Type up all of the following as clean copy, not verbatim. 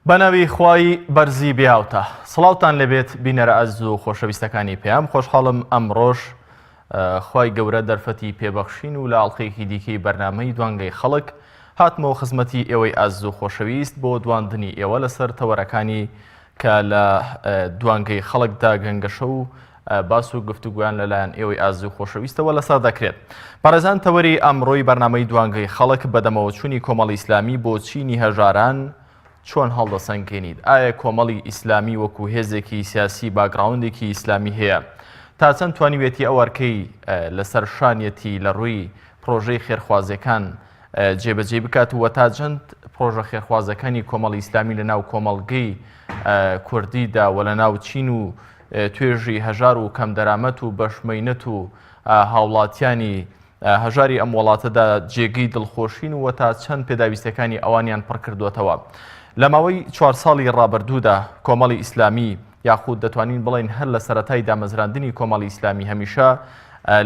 بەناوی خوای بەرزی بیاوتە سڵاوتان لەبێت بینەرە ئەز و خۆشەویستەکانی پێم خۆشحاڵم ئەمڕۆژ خوای گەورە دەرفەتی پێبەخشین و لە ئاڵلقەیەکی دیکەی بەرنامەی دوانگەی خەڵک هاتمەوە خزمەتی ئێوەی ئەز و خۆشەویست بۆ دواندنی ئێوە لەسەر تەوەرەکانی کە لە دوانگەی خەڵکدا گەنگەشە و باس و گفتوگویان لەلایەن ئێوەی ئاز و خۆشەویستەوە لەسەر دەکرێت. پارێزان تەوەری ئەمڕۆی بەرنامەی دوانگەی خەڵک بەدەمەوەچوونی کۆمەڵی ئیسلامی بۆ چینی هەژاران چۆن هەڵدەسەنگێنیت؟ ئایا کۆمەڵی ئیسلامی وەکو هێزێکی سیاسی باگراوندێکی ئیسلامی هەیە تا چەند توانیوێتی ئەوەرکەی لەسەر شانیەتی لە ڕووی پرۆژەی خێرخوازەکان جێبەجێ بکات و تا چەند پرۆژە خێرخوازەکانی کۆمەڵی ئیسلامی لە ناو کۆمەڵگەی کوردیدا و لە ناو چین و توێژی هەژار و کەم دەرامەت و بەشمەینەت و هاوڵاتیانی هەژاری ئەم وڵاتەدا جێگەی دڵخۆشین و تا چەند پێداویستەکانی ئەوانیان پڕ کردوێتەوە. لە ماوەی 4 ساڵی ڕابردوودا کۆمەڵی ئیسلامی یاخود دەتوانین بڵین هەر لە سەرەتای دامەزراندنی کۆمەڵی ئیسلامی هەمیشە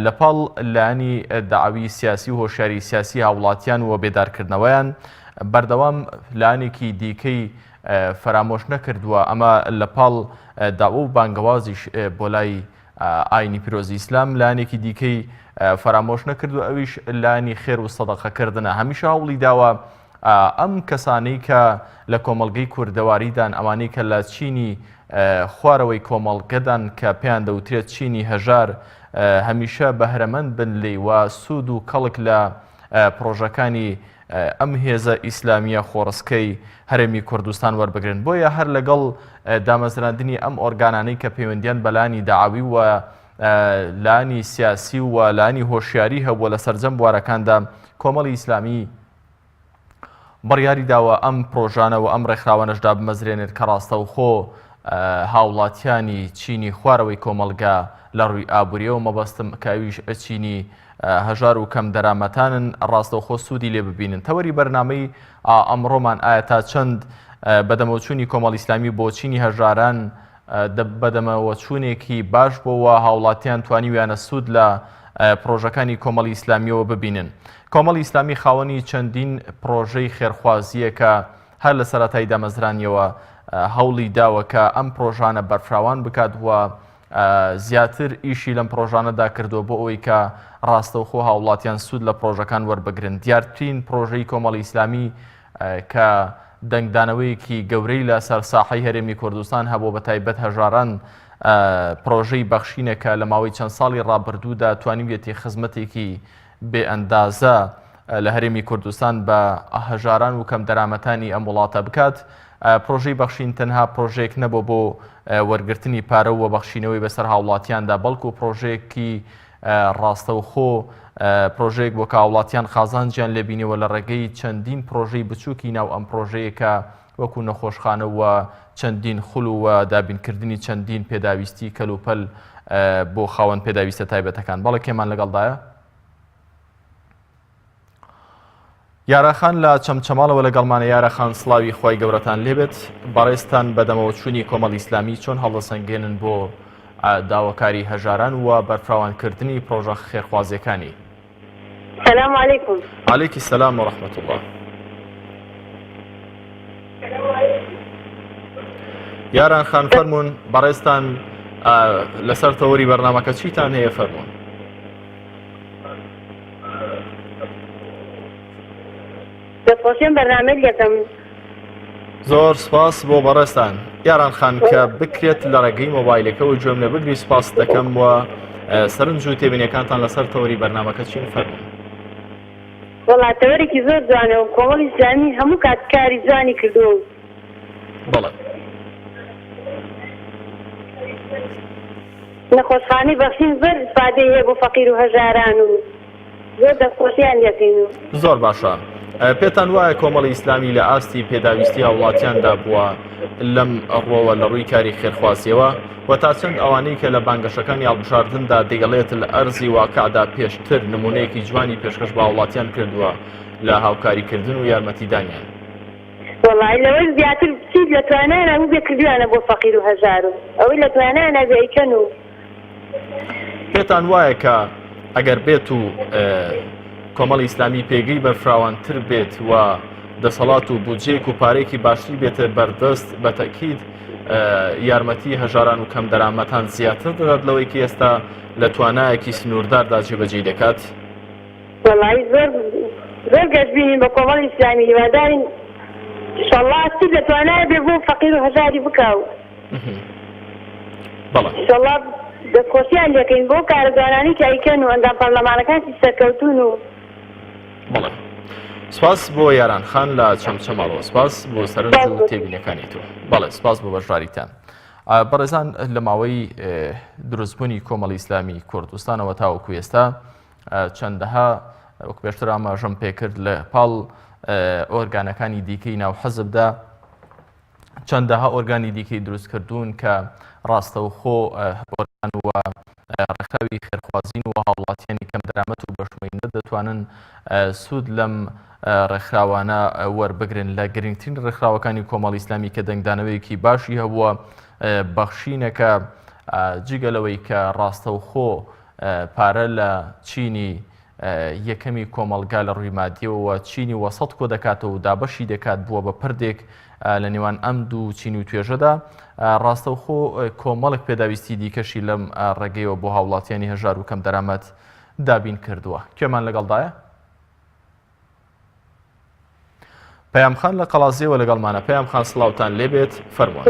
لەپاڵ لایەنی داعاوی سیاسی و هۆشیاری سیاسی هاوڵاتیان و بێدارکردنەوەیان بەردەوام لایەنێکی دیکەی فرامۆش نەکردووە. ئەمە لەپاڵ داوا و بانگەوازیش بۆ لای ئاینی پیرۆزی ئیسلام لایەنێکی دیکەی فرامۆش نەکردو، ئەویش لایەنی خێر و سەدەقەکردنە. هەمیشە هەوڵی داوە ئەم کەسانەی کە لە کۆمەڵگەی کوردەواریدان ئەوانەی کە لە چینی خوارەوەی کۆمەڵگەدان کە پێیان دەوترێت چینی هەژار هەمیشە بەهرەمەند بن لێی و سوود و کەڵک لە پرۆژەکانی ئەم هێزە ئیسلامیە خۆڕسکەی هەرێمی کوردستان وەربگرن. بۆیە هەر لەگەڵ دامەزراندنی ئەم ئۆرگانانەی کە پەیوەندیان بەلانی داعاوی و لایەنی سیاسی و لایەنی هۆشیاری هەبووە لە سەرجەم بوارەکاندا کۆمەڵی ئیسلامی بڕیاری داوە ئەم پرۆژانە و ئەم ڕێکخراوانەشدا بمەزرێنێت کە ڕاستەوخۆ هاوڵاتیانی چینی خوارەوەی کۆمەڵگا لە ڕووی ئابووریەوە مەبەستم کاویش چینی هەژار و کەم دەرامەتانن ڕاستەوخۆ سوودی لێ ببینن. تەوەری بەرنامەی ئەمڕۆمان ئایا تا چەند بەدەمەوەچوونی کۆمەڵی ئیسلامی بۆ چینی هەژاران بەدەمەوەچوونێکی باش بۆەوە هاوڵاتیان توانیویانە سوود لە پرۆژەکانی کۆمەڵی ئیسلامیەوە ببینن. کۆمەڵی ئیسلامی خاوەنی چەندین پرۆژەی خێرخوازیە کە هەر لە سەرەتای دامەزرانیەوە هەوڵی داوە کە ئەم پرۆژانە بەرفراوان بکات وە زیاتر ئیشی لەم پرۆژانەدا کردووە بۆ ئەوەی کە ڕاستەوخۆ هاوڵاتیان سوود لە پرۆژەکان وەربگرن. دیارترین پرۆژەی کۆمەڵی ئیسلامی کە دەنگدانەوەیەکی گەورەی لە سەر ساحەی هەرێمی کوردستان هەبوو بە تایبەت هەژاران پرۆژەی بەخشینێکە لە ماوەی چەند ساڵی ڕابردوودا توانیوێتی خزمەتێکی بێ ئەندازە لە هەرێمی کوردستان بە هەژاران و کەم دەرامەتانی ئەم وڵاتە بکات. پرۆژەی بەخشین تەنها پرۆژێک نەبوو بۆ وەرگرتنی پارە و بەخشینەوەی بەسەر هاوڵاتیاندا، بەڵکو پرۆژێکی ڕاستەوخۆ پرۆژێک بۆ کاوڵاتیان خازانجیان لێبینیەوە لە ڕێگەی چەندین پرۆژەی بچووکی ناو ئەم پرۆژەیەکە وەکو نەخۆشخانەوە چەندین خول و دابینکردنی چەندین پێداویستی کەلوپەل بۆ خاوەن پێداویستە تایبەتەکان. بەڵێ کێمان لەگەڵدایە یارەخان لە چەمچەماڵەوە لەگەڵمانە. یارەخان سڵاوی خوای گەورەتان لێبێت. بەڕێستان بەدەمەوەچوونی کۆمەڵی ئیسلامی چۆن هەڵدەسەنگێنن بۆ داواکاری هەژاران و بەرفراوانکردنی پرۆژە خێرخوازیەکانی؟ سلام علیکم. عەلەیکی سەلام و ڕەحمەت الله. یاران خان فەرموون بەڕێستان لەسەر تەوەری بەرنامەکە چیتان هەیە فەرموون؟ دەستخۆشیێن بەرنامە لێکەم. زۆر سپاس بۆ بەڕێستان. یاران خان کە بکرێت لە ڕێگەی مۆبایلەکەەوە گوێم لێ بگری سپاس دەکەم و سەرنج و تێبینیەکانتان لەسەر تەوەری بەرنامەکە چین فەرموون؟ وەڵا تەوەرێکی زۆر جوانە و کۆمەڵی ئیسلامی هەموو کاتکاری جوانی کردووە. بەڵێ نەخۆشخانەی بەخشین زۆر ئیسپادەی هەیە بۆ فەقیر و هەژاران و زۆر دەستخۆشیان لێکەین. زۆر باشە. پێتان وایە کۆمەڵی ئیسلامی لە ئاستی پێداویستی هاوڵاتیاندا بووە لەم ڕۆوە لە ڕووی کاری خێرخوازیەوە و تا چەند ئەوانەی کە لە بانگەشەکانی هەڵبژاردندا دەگەڵێت لە ئەرزی واقعدا پێشتر نمونەیەکی جوانی پێشکەش بە هاوڵاتیان کردووە لە هاوکاریکردن و یارمەتیدانیان؟ وەڵای لەوەی زیاتر بچیت لە توانایانە هەموو بێکردویانە بۆ فەقیر و هەژار و ئەوەی لە توانایانە بێیکەن. و پێتان وایە کە ئەگەر بێت و کۆمەڵی ئیسلامی پێگەی بەرفراوانتر بێت و دەسەڵات و بودجێک و پارێکی باشتری بێتە بەردەست بە تەکید یارمەتی هەژاران و کەم دەرامەتان زیاتر دەدات لەوەی کە ئێستا لە توانایەکی سنوورداردا جێبەجێ دەکات؟ وەڵی زۆر گەشتبینین بە کۆمەڵی ئیسلامی هیوادارین ئینشەڵڵا چیت لە توانایە بێ بۆ فەقیر و هەژاری بکاو بەڵێ ئینشەڵڵا دەستخۆشیان دەکەین بۆ کارەدوانانی کە ئەیکەن و ئەندام پەرلەمانەکانی سەرکەوتون و بەڵێ سپاس بۆ یاران خان لە چەمچەماڵەوە، سپاس بۆ سەرنج و تێبینەکانی تۆ. بەڵێ سپاس بۆ بەشداریتان. بەڕێزان لە ماوەی دروستبوونی کۆمەڵی ئیسلامی کوردستانەوە تاوەکو ئێستا چەندەها وەک پێشتر ئاماژەم پێکرد لە پاڵ ئۆرگانەکانی دیکەی ناو حەزبدا چەندەها ئۆرگانی دیکەی دروستکردوون کە ڕاستەوخۆ ئۆرگان وە ڕێکخراوی خێرخوازین و هاوڵاتیانی کەم دەرامەت و بەشمێنە دەتوانن سوود لەم ڕێکخراوانە وەربگرن لە گرنگترین ڕێکخراوەکانی کۆمەڵی ئیسلامی کە دەنگدانەوەیەکی باشی هەبووە بەخشینەکە جگەلەوەی کە ڕاستەوخۆ پارە لە چینی یەکەمی کۆمەڵگا لە ڕووی مادیەوە چینی وەسەد کۆ دەکاتەوە و دابەشی دەکات بووە بە پردێک لە نێوان ئەم دوو چین و توێژەدا ڕاستەوخۆ کۆمەڵێک پێداویستی دیکەشی لەم ڕێگەیەوە بۆ هاوڵاتیانی هەژار و کەم دەرامەت دابین کردووە. کێمان لەگەڵدایە؟ پەیام خان لە قەڵازیەوە لەگەڵمانە. پەیام خان سڵاوتان لێبێت، فەرمووە.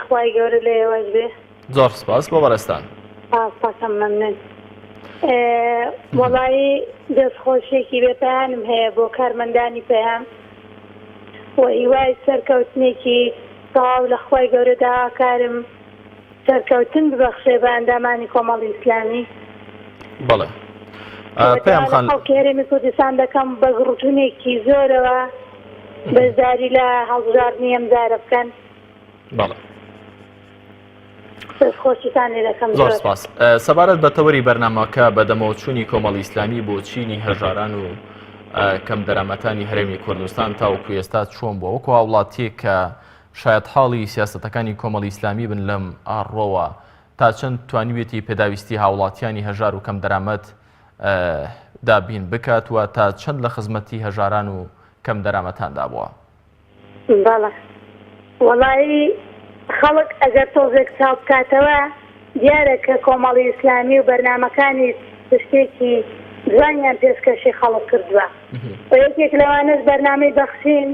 خوای گەورە لە ئێوەش بێ. زۆر سپاس بۆ بەڕێستان. پاسم مەمنون. وەڵایی دەستخۆشێکی بێپەیانم هەیە بۆ کارمەندانی پەیام و هیوای سەرکەوتنێکی تەواو لە خوای گەورەدا کارم سەرکەوتن ببەخشێ بە ئەندامانی کۆمەڵی ئیسلامی. بەڵێ پەیام خان هەرێمی کوردستان دەکەم بە گڕوتونێکی زۆرەوە بەزداری لە هەڵبژاردننی ئەم دارە بکەن. بەڵێ زۆر سپاس. سەبارەت بە تەوەری بەرنامەکە بەدەمەوەچوونی کۆمەڵی ئیسلامی بۆ چینی هەژاران و کەم دەرامەتانی هەرێمی کوردستان تاوەکو ئێستا چۆن بووە وەکو وڵاتیە کە شاید حاڵی سیاسەتەکانی کۆمەڵی ئیسلامی بن لەم ئاڕۆوە تا چەند توانیوێتی پێداویستی هاوڵاتیانی هەژار و کەم دەرامەت دابین بکات و تا چەند لە خزمەتی هەژاران و کەم دەرامەتاندا بووە؟ بەڵێ وەڵایی خەڵک ئەگەر تۆزێک چاو بکاتەوە دیارە کە کۆمەڵی ئیسلامی و بەرنامەکانی شتێکی جوانیان پێشکەشی خەڵک کردووە. یەکێک لەوانەش بەرنامەی بەخشین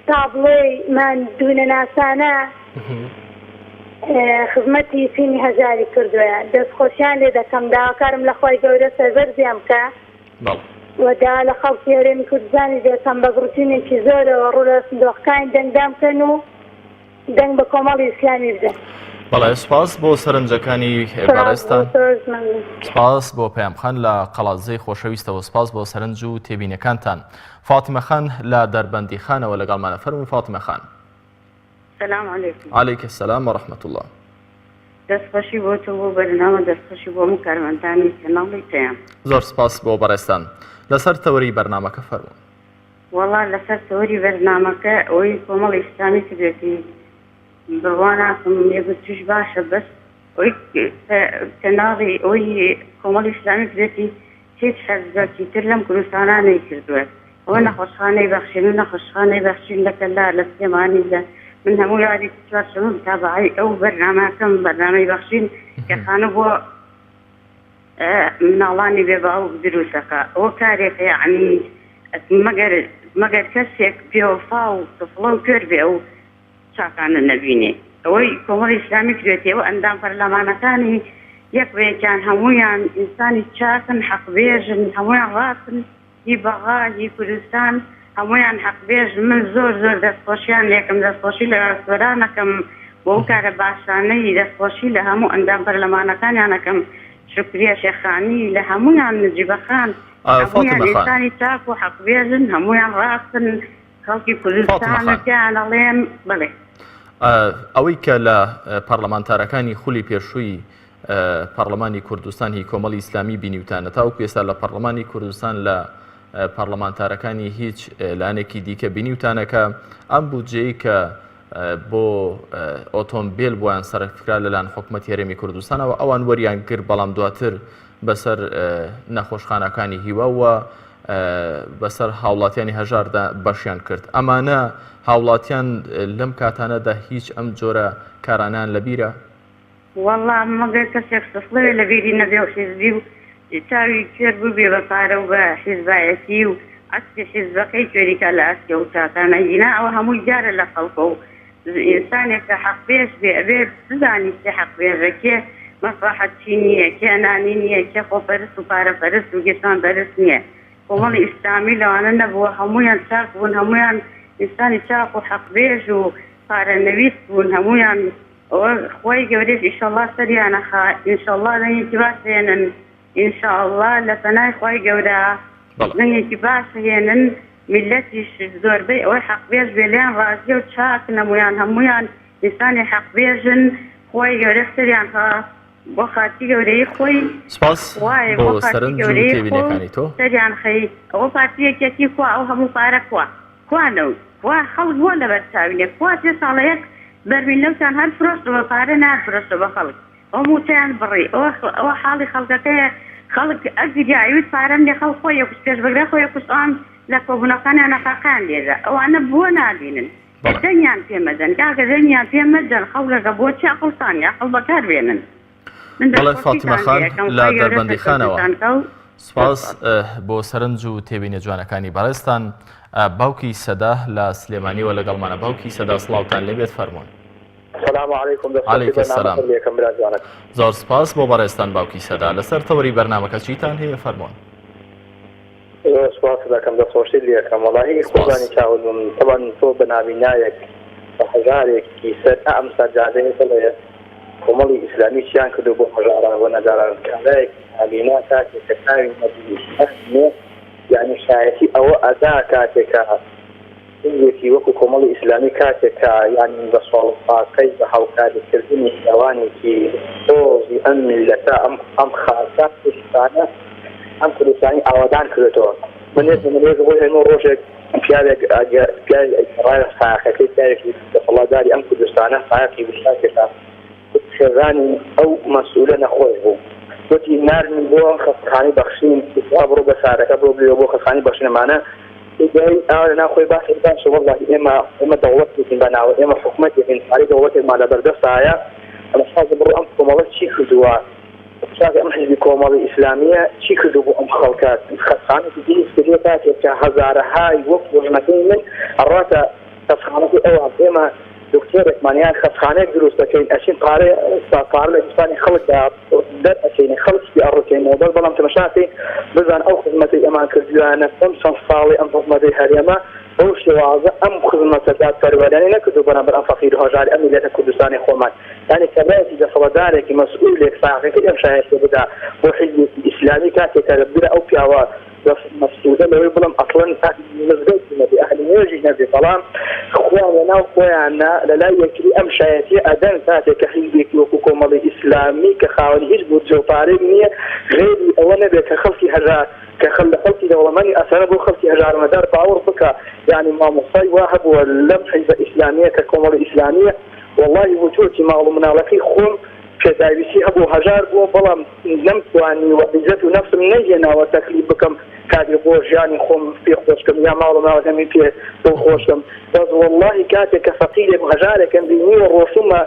تابلۆی ماندوونە ناسانە خزمەتی چینی هەژاری کردووە. دەستخۆشیان لێ دەکەم داواکارم لە خۆی گەورە سەربەرزیان بکە وەدا لە خەڵکی هەرێمی کوردستانی دەکەم بە گڕوتینێکی زۆرەوە ڕوو لە سندۆقەکانی دەنگدام بکەن و دەنگ بە کۆمەڵی ئیسلامی بدەن. بەڵێ سپاس بۆ سەرنجەکانی بەڕێستان. سپاس بۆ پەیام خان لە قەڵازەی خۆشەویستەوە، سپاس بۆ سەرنج و تێبینەکانتان. فاتیمە خان لە دەربەندی خانەوە لەگەڵمانە. فەرمووی فاتیمە خان. سلام علیکم. عەلەیکە سەلام وەڕەحمەتوڵڵا. دەستخۆشی بۆ تۆ بۆ بەرنامە دەستخۆشی بۆ هەموو کارمەندانی کەناڵی پەیام. زۆر سپاس بۆ بەڕێستان. لەسەر تەوەری بەرنامەکە فەرموون. وەڵا لەسەر تەوەری بەرنامەکە ئەوەی کۆمەڵی ئیسلامی کردێتی بڕواناکەم یەگوت توش باشە بەس ئەوەی کەناڵی ئەوەی کۆمەڵی ئیسلامی کردێتی هیچ حەزبەتی تر لەم کوردستانانەی کردووە. ئەوە نەخۆشخانەی بەخشین و نەخۆشخانەی بەخشین لە کەلا لە سلێمانی لە من هەموو یادی چوارشەمم تابعی ئەو بەرنامەکەم بەرنامەی بەخشین کە خانە بۆ مناڵانی بێباو دروستەکە. ئەوە کارێکە یعنی مەگەر کەسێک پێوەفا و تفڵە و کێر بێ ئەو چاکانە نەبینێ. ئەوەی کۆمەڵی ئیسلامی کردێتەوە ئەندام پەرلەمانەکانی یەک بەیەکیان هەموویان ئینسانی چاکن حەقبێژن هەموویان ڕاستن هی بەغا هی کوردستان هەموویان حەقبێژن. من زۆر زۆر دەستخۆشیان لێکم دەستخۆشی لە ڕاستوەرانەکەم بۆ ئەو کارە باشانەی دەستخۆشی لە هەموو ئەندام پەرلەمانەکانیانەکەم شکریە شێخانی لە هەموویان نجیبەخان هەموویان ئینسانی چاک و حەقبێژن هەموویان ڕاستن خەڵکی کوردستانەکەیان ئەڵێن. بڵێ ئەوەی کە لە پەرلەمانتارەکانی خولی پێشووی پەرلەمانی کوردستانی کۆمەڵی ئیسلامی بینیوتانە تاوەکو ئێستا لە پەرلەمانی کوردستان لە پەرلەمانتارەکانی هیچ لایەنێکی دیکە بینیوتانەکە ئەم بودجەی کە بۆ ئۆتۆمبیل بۆیان سەرفکرا لەلایەن حکوومەتی هەرێمی کوردستانەوە ئەوان وەریان کرد بەڵام دواتر بەسەر نەخۆشخانەکانی هیوە و بەسەر هاوڵاتیانی هەژاردا بەشیان کرد. ئەمانە هاوڵاتیان لەم کاتانەدا هیچ ئەم جۆرە کارانان لەبیرە؟ والله مەگەر کەسێک سڵێ لە بیری نەبێ و حیزبی و چاوی کوێر بوو بێ بە پارە و بە حیزبایەتی و ئەسکی حیزبەکەی کوێریکە لە ئەسکە و چاکانە هینا ئەوە هەمووی جارە لە خەڵکە و ئینسانێک کە حەقپێش بێ ئەبێ بزانی چێ حەقپێژەکێ مەسلحەت چی نییە، کێ ئەنانی نییە، کێ خۆپەرست و پارەپەرست و گێشان بەرست نییە. کۆمەڵی ئیسلامی لەوانە نەبووە، هەموویان چاک بوون، هەموویان ئینسانی چاک و حەقپێژ و پارەنەویست بوون، هەموویان خۆی گەورەش ئینشەڵڵا سەریانەخا، ئینشەڵڵا دەنگێکی باش هێنن، ئینشەڵڵا لە پەنای خۆی گەورە دەنگێکی باش هێنن، میلەتیش زۆربەی ئەوەی حەقپێژ بێ لێیان ڕازیە و چاک نەمویان، هەموویان ئینسانی حەقپێژن، خۆی گەورە سەریان خا بۆ خاتی گەورەی خۆی سپاس بۆ سەرنج و تێبینیەکانی تۆ سەریان خەی ئەوە پارتیەکێتی خوا ئەو هەموو پارە خوا خوانەوە خوا خەڵک بۆ لەبەر چاوینێ خوا سێ ساڵەیەک بەرمین لەوتان هەر فرۆشتەوە پارە نافرۆشتە بە خەڵک ئەو موتیان بڕی ئەوە حاڵی خەڵکەکەیە. خەڵک ئەگریاویت پارەم لێ خەڵک خۆی یەکوش پێش بەگرە خۆی یەکوشان لە کۆبوونەکانیان نەفاقان لێرە ئەوانە بۆ نابینن دەنیان پێمەدەن کاکە دەنیان پێمەدەن خەڵکەکە بۆچی عەقڵتان عەقڵ بەکار بێنن. بەڵێ فاتیمە خان لە دەربەندیخانەوە سپاس بۆ سەرنج و تێبینە جوانەکانی بەڕێستان. باوکی سەدا لە سلێمانیەوە لەگەڵمانە. باوکی سەدا سڵاوتان لێبێت فەرموون. السلام عليكم. عليكم السلام. زۆر سپاس بۆ بەڕێستان باوکی سەدا. لەسەر تەوەری بەرنامەکە چیتان هەیە فەرموون. سپاس دەکەم دەخۆشی لێکەم وەڵاهی خۆزانی چاوەدوم طبعا تۆ بەناوینایەک بە هەژارێکی سەر ئەم سەرجادەیە دەڵێ کۆمەڵی ئیسلامی چیان کردو بۆ هەژاران بۆ نەجاران کارەیەک هەبینا کاتێککە ناوی نەبی یعنی شایەتی ئەوە ئەدا کاتێکە یەکی وەکو کۆمەڵی ئیسلامی کاتێکە یعنی بە سوڵپاکەی بە هاوکاریکردنی ئەوانێکی تۆزی ئەم میلەتە ئەم خاسە کوردستانە ئەم کوردستانی ئاوادان کردێتەوە. من منێز بۆ هێمە ڕۆژێک پیاوێک ڕای ساقەکەی پیاوێکی دەسەڵاتداری ئەم کوردستانە ساقی بشتاکێکە خێزانی ئەو مەسئولە نەخۆش بوو وتی نارمی بۆ خەستخانی بەخشین بڕۆ بە سارەکە بۆ بێ بۆ خەستخانی بەخشینەمانە ناخۆی باش باش وەڵی ئێمە دەوڵەتێکین بەناوە ئێمە حکوومەتێکین ساری دەوڵەتێکمان لە بەردەستایە ئەمە حاز بڕۆ ئەم کۆمەڵە چی کردووە ئەم حزبی کۆمەڵی ئیسلامیە چی کردو بۆ ئەم خەڵکات خەستخانێکی دیستێ کاتێککە هەزارەهای وەک ڕژمەکەی من ئەڕاتە خەستخانەکەی ئەوە ئێمە دکتۆرێکمانیان خەستخانەیەک دروست دەکەین ئەچین پارێ لە ئینسانی خەڵکدا دەرئەچینە خەڵکی ئەڕۆکەینەوە بەڵام تەماشاکەین بزان ئەو خزمەتەی ئەمان کردویانە چەند ساڵی ئەم خزمەتەی هەرێمە بەو شێوازە ئەم خزمەتە دادپەروەرانی نەکردو بەرامبەر ئەم فەقیر و هەژاری ئەم میلەتە کوردستانی خۆمان یعنی کەبرایەکی دەسەڵاتدارێکی مەسئولێک ساقەکەی ئەم شایەتێ بدا بۆ حیزبی ئیسلامی کاتێکە لەبیرە ئەو پیاوە مەسئولە لەوەی بڵم ئەقڵەن مزگەوتی نەبێ ئەهلی نوێژی نەبێ بەڵام خۆیان لەناو خۆیانە لەلای یەکتری ئەم شایەتی ئەدەن کاتێککە حیزبێکی وەکو کۆمەڵی ئیسلامی کە خاوەنی هیچ بۆ جۆپارێک نییە غێری ئەوە نەبێت کە خەڵکی هەژار کە خەل لە خەڵکی دەوڵەمەندی ئەسەرە بۆ خەڵکی هەژارمەدار باوەڕ بکە یعنی مامۆستای وا هەبووە لەم حیزبە ئیسلامیە کە کۆمەڵی ئیسلامیە وەڵڵاهی بۆ تۆکی ماڵ و مناڵەکەی خۆم پێداویستی هەبوو هەژار بووە بەڵام نەمتوانی وەعیزەت و نەفسم نەیهێناوە تەکلیف بکەم کاتێک بۆ ژیانی خۆم پێ خۆشکەم یا ماڵ و ماوەدەمی پێ بۆ خۆشکەم بەس وەڵڵاهی کاتێک کە فەقیرێک و هەژارێکم بینیوە ڕۆشتمە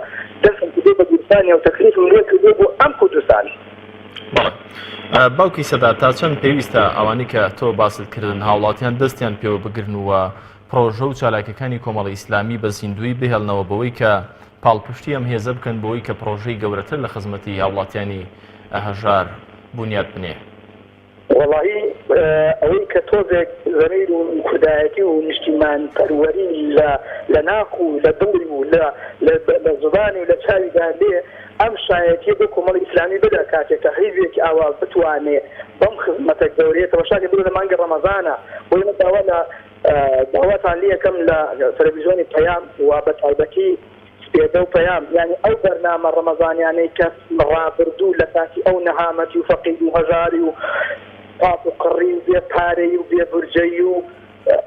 دەستم کردو بە کوردستانی و تەکلیفم لێ کردو بۆ ئەم کوردستانی. باوکی سەدا تا چەند پێویستە ئەوانی کە تۆ باست کردن هاوڵاتیان دەستیان پێوە بگرنەوە پرۆژە و چالاکیەکانی کۆمەڵی ئیسلامی بە زیندوی بهێڵنەوە بەوەی کە پاڵپشتی ئەم هێزە بکەن بۆی کە پرۆژەی گەورەتر لە خزمەتی هاوڵاتیانی هەژار بنیاد بنێ. وەڵاهی ئەوەی کە تۆزێک زەمیر و کوردایەتی و نیشتیمان پەروەری لە ناخ و لە دڵی و لە زبانی و لە چاویدا لێ ئەم شایەتی بۆ کۆمەڵی ئیسلامی بدە کاتێککە حیزبێکی ئاوا بتوانێ بەم خزمەتە گەورەیە تەماشاکە بێ لە مانگە ڕەمەزانە بۆ ئێمە داوا لە داواتان لێ یەکەم لە تەلەڤیزیۆنی پەیام و بە تایبەتی سپێدە و پەیام یعنی ئەو بەرنامە ڕەمەزانیانەی کە ڕابردوو لە کاتی ئەو نەهامەتی و فەقیر و هەژاری و پاپ و قڕی و بێ پارەی و بێ بورجەی و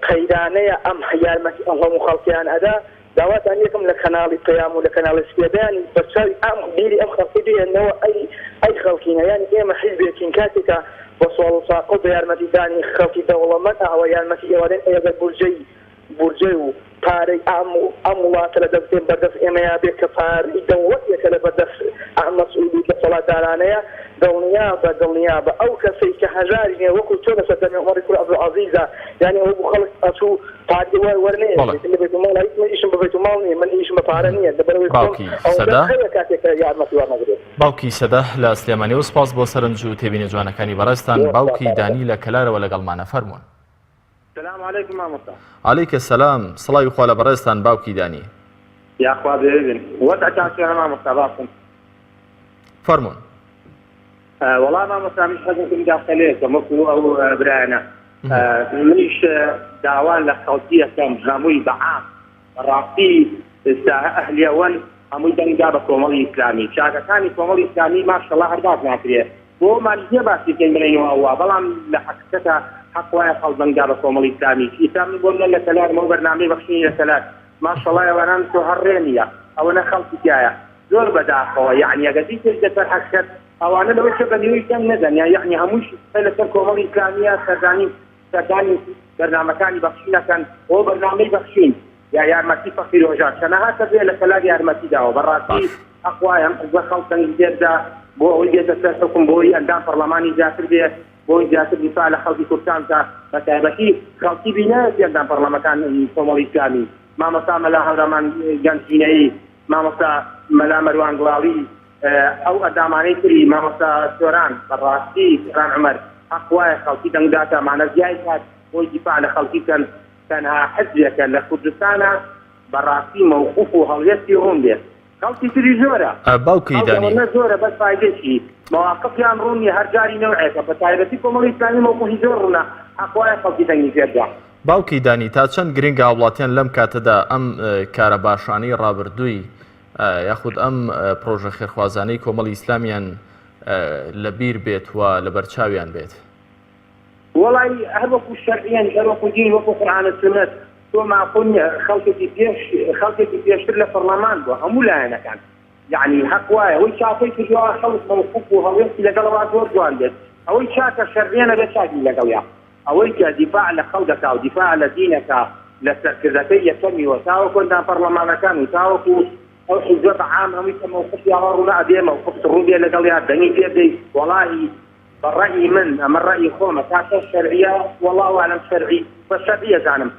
قەیرانەیە ئەم یارمەتی ئەم هەموو خەڵکیان ئەدا داواتان یەکەم لە کەناڵی پەیام و لە کەناڵی سپێدانی بەچاوی ئەم بیری ئەم خەڵکی بێنەوە ئەی خەڵکینە یعنی ئێمە حیزبێکین کاتێکە بە سوڵ ساقۆ بە یارمەتیدانی خەڵکی دەوڵەمەند ئەوە یارمەتی ئێوەدەن ئێگە بورجەی و پارەی ئەم وڵاتە لە دەستێن بەردەست ئێمەیا بێت کە پارەی دەوڵەتێکە لە بەردەست ئەم مەسئولی کە دەسەڵاتدارانەیە دڵنیا بە ئەو کەسەی کە هەژاری نێ وەکو تۆ لەسەر دەمی عومەری کوڕ عەبدولعەزیزە یعنی ئەو خەڵک ئەچوو پارەی وەرنێ لە بێتماڵ ئیشم بە بێتماڵ نییە من ئیشم بە پارە نییە لەبەرەوەی کاتێک یارمەتی وەرنەگرێت. باوکی سەدە لە سلێمانی و سپاس بۆ سەرنج و تێبینی جوانەکانی بەڕێستان. باوکی دانی لە کەلارەوە لەگەڵمانە فەرموون. السلام عليكم مامۆستا. عەلەیکە سەلام. سڵاوی خوا لە بەڕێستان باوکی دانی. یاخوا بێبن وەتەکان چۆنە مامۆستا باشن. فەرموون. وەڵام مامۆستا منیش حەزم داخەلەیەکە وەکو ئەو برایانە منیش داوان لە خەڵکی یەکەم هەمووی بەعام بەڕاستی ئێستا ئەهلیەوەن هەمووی دەنگدا بە کۆمەڵی ئیسلامی چاکەکانی کۆمەڵی ئیسلامی ماشەڵڵا هەرداز ناکرێت بۆ مالیزیە باسی پێین بڵێنەوە ئەوە بەڵام لە حەقیقەتە حەق وایە خەڵک دەنگدا بە کۆمەڵی ئیسلامی ئیسلامی بۆ لە کەلارمە و بەرنامەی بەخشینی لە کەلار ماشەڵڵا ئێوانان تۆ هەڕێنیە ئەوەنە خەڵکی تایە زۆر بەداخەوە یعنی ئەگەر لەسەر حەقیقەت ئەوانە لەوەی کە بەنیوی کەم نەدەن یعنی هەمووش لەسەر کۆمەڵی ئیسلامیە سەردانی بەرنامەکانی بەخشینەکەن بۆ بەرنامەی بەخشین یا یارمەتی فەقیر وەژار چەنەها کەسێ لە کەلار یارمەتیداوە بەڕاستی حەق وایە بە خەڵک تەنگی دێردا بۆ ئەوەی بێتە سەر حکم بۆی ئەندام پەرلەمانی زیاتر بێت بۆی زیاتر دیفاع لە خەڵکی کوردستان تا بەتایبەتی خەڵکی بینایەت ئەندام پەرلەمەکان کۆمەڵی ئیسلامی مامۆستا مەلا هەورامان گەنجینەیی مامۆستا مەلا مەروان گڵاوی ئەو ئەندامانەی تری مامۆستا سۆران بەڕاستی سۆران عومەر حەق وایە خەڵکی دەنگداتە مانەزیای کات بۆی دیفاع لە خەڵکی کەن تەنها حزبێکە لە کوردستانە بەڕاستی مەوقوف و هەڵوێستی ڕوون بێت خەڵکی تری زۆرە باوکی دانی زۆرە بەس فایدەیەکی مەواقفیان ڕوونی هەر جاری نەوعێکە بە تایبەتی کۆمەڵی ئیسلامی مەوقوفی زۆر ڕوونە حەق وایە خەڵکی دەنگی زێردا. باوکی دانی تا چەند گرنگە وڵاتیان لەم کاتەدا ئەم کارە باشانەی ڕابردووی یاخود ئەم پرۆژە خێرخوازانەی کۆمەڵی ئیسلامیان لەبیر بێت و لە بەرچاویان بێت. وڵی هەر وەکو شەرعیان هەر وەکو دین وەکو قورئان و سنت تۆ ماقول نییە خەڵکێکی پێشتر لە پەرلەمان بووە هەموو لایەنەکان یعنی حەق وایە ئەوەی چاکەی کردووە خەڵک مەوقوف و هەڵوێستی لەگەڵەوە زۆر جوان بێت ئەوەی چاکە شەرعیانە بێت چاکی لەگەڵیا ئەوەی کە دیفاع لە خەڵک دەکا و دیفاع لە دینەکە لە سەرکردەکەی یەکەمیەوە تاوەکو ئەندام پەرلەمانەکان و تاوەکو ئەو حیزب عام هەمووی کە مەوقفی ئەوە ڕوونا ئەبێ مەوقفت ڕوو بێ لەگەڵیا دەنگی پێ بدەیت وەڵاهی بالرأي من أما الرأي خوما كاسة الشرعية والله أعلم شرعي فالشرعية زانم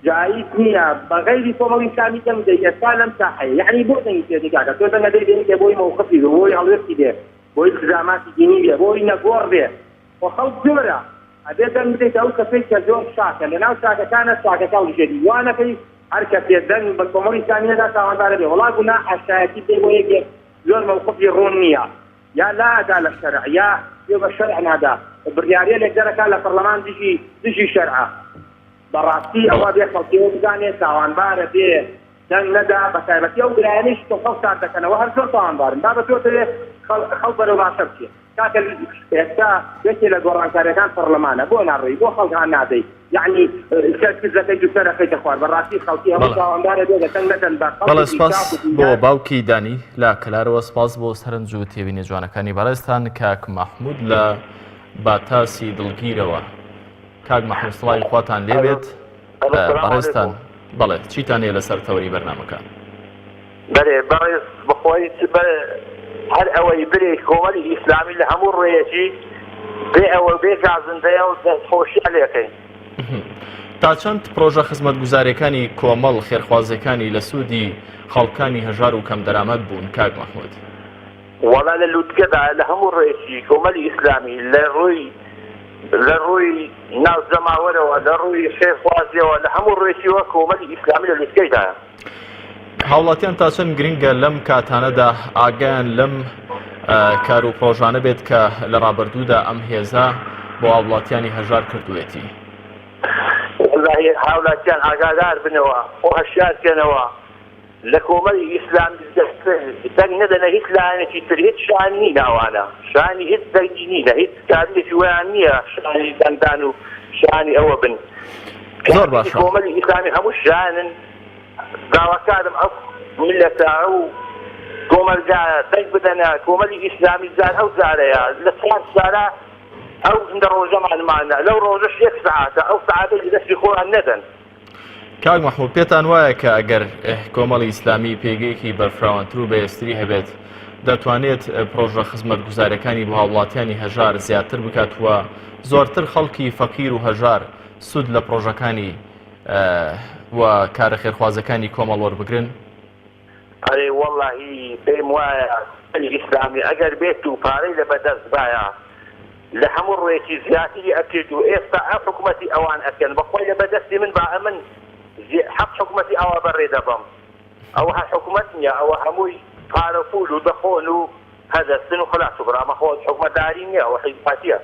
جايز نية بغير كومة إسلامي جمدي يسالم ساحية يعني بوئن يسيدي قاعدة توتا ندي بينك بوي موقفي بوي هلوكي بيه بوي التزاماتي دينية بوي نقور بيه وخلط زورة أبدا بدي تقول كفيك زور شاكة لأنه شاكة كانت شاكة كاول جديد وأنا في حركة يدن بالكومة الإسلامية دا ساوان داربي والله قلنا حشايتي بوي زور موقفي رونية يا لا عدالة الشرع يا يبقى الشرع هذا البريارية اللي جرى كان للبرلمان تجي شرعه براسي أو بيحصل كيوم ثانية ساوان بار بيه دن ندى بس يوم بريانيش تخلص عندك أنا وهر سلطان بار ما بتوتر خلبر وما شبكة كاكل يستا يسي لقران كان برلمان أبو ناري بو خلق عن نادي يعني كذا تيجي سنة في تخوان براسي خلقيها ساوان بار بيه دن ندى بەڵێ سپاس بۆ باوکی دانی لا کەلارەوە سپاس بۆ سەرنج و تێبینی جوانەکانی بەڕێستان کاک مەحموود لە باتاسی دڵگیرەوە. کاک مەحموود سڵاوی خواتان لێبێت بەڕێستان بەڵێ چیتان هەیە لەسەر تەوەری بەرنامەکان؟ بەڵێ بەڕێز بخۆی هەر ئەوەی برێ کۆمەڵی ئیسلامی لە هەموو ڕێیەکی بێ ئەوە بێ گازندەیە و دەستخۆشیە لێکەین. تا چەند پرۆژە خزمەتگوزاریەکانی کۆمەڵ خێرخوازەکانی لە سوودی خەڵکانی هەژار و کەم دەرامەت بوون کاک مەحموود؟ وەڵا لە لووتکەدا لە هەموو ڕێیەکی کۆمەڵی ئیسلامی لە ڕووی ناو زەماوەرەوە لە ڕووی خێرخوازیەوە لە هەموو ڕێیەکیوە کۆمەڵی ئیسلامی لە لووتکەیدایە. هاوڵاتیان تا چەند گرنگە لەم کاتانەدا ئاگیان لەم کار و پرۆژانە بێت کە لە ڕابردوودا ئەم هێزە بۆ هاوڵاتیانی هەژار کردوێتی؟ هاوڵاتیان ئاگادار بنەوە و هەشیارکەنەوە لە کۆمەڵی ئیسلامی دەنگ نەدەنە هیچ لایەنێکی تر هیچ شانی ناوانە شانی هیچ دەنگی نینە هیچ کارێکی ویان نییە شانی دەنگدان و شانی ئەوە بن زۆر باشە کۆمەڵی ئیسلامی هەموو شانن داواکارم ئەو میلەتە ئەو کۆمەلگا دەنگ بدەنە کۆمەڵی ئیسلامی زار ئەو زارەیە لە چەند ساڵە ئەو هەندە ڕۆژەمانمانە لەو ڕۆژەش 1 ساعاتە ئەو ساعاتێکی دەستی خۆیان نەدەن. کاک مەحموود پێتان وایە کە ئەگەر کۆمەڵی ئیسلامی پێگەیەکی بەرفراوانتر و بەهێزتری هەبێت دەتوانێت پرۆژە خزمەتگوزارەکانی بۆ هاوڵاتیانی هەژار زیاتر بکات وە زۆرتر خەڵکی فەقیر و هەژار سود لە پرۆژەکانی و کارە خێرخوازەکانی کۆمەڵ وەربگرن؟ ئەرێ وەڵڵاهی پێم وایە ئیسلامی ئەگەر بێت و پارەی لە بەدەست بایە لە هەموو ڕێکی زیاتری ئەکرد و ئێستا ئەم حکوومەتی ئەوان ئەکەن بەخۆی لە بەدەستی من با ئەمن حەق حکوومەتی ئەوە بەڕێ دەبم ئەوە حکوومەت نییە ئەوە هەمووی پارە پول و دەخۆن و هەدەستن و خلاص و بڕامە خۆت حکوومەتداری نییە ئەوە حیزباتیە.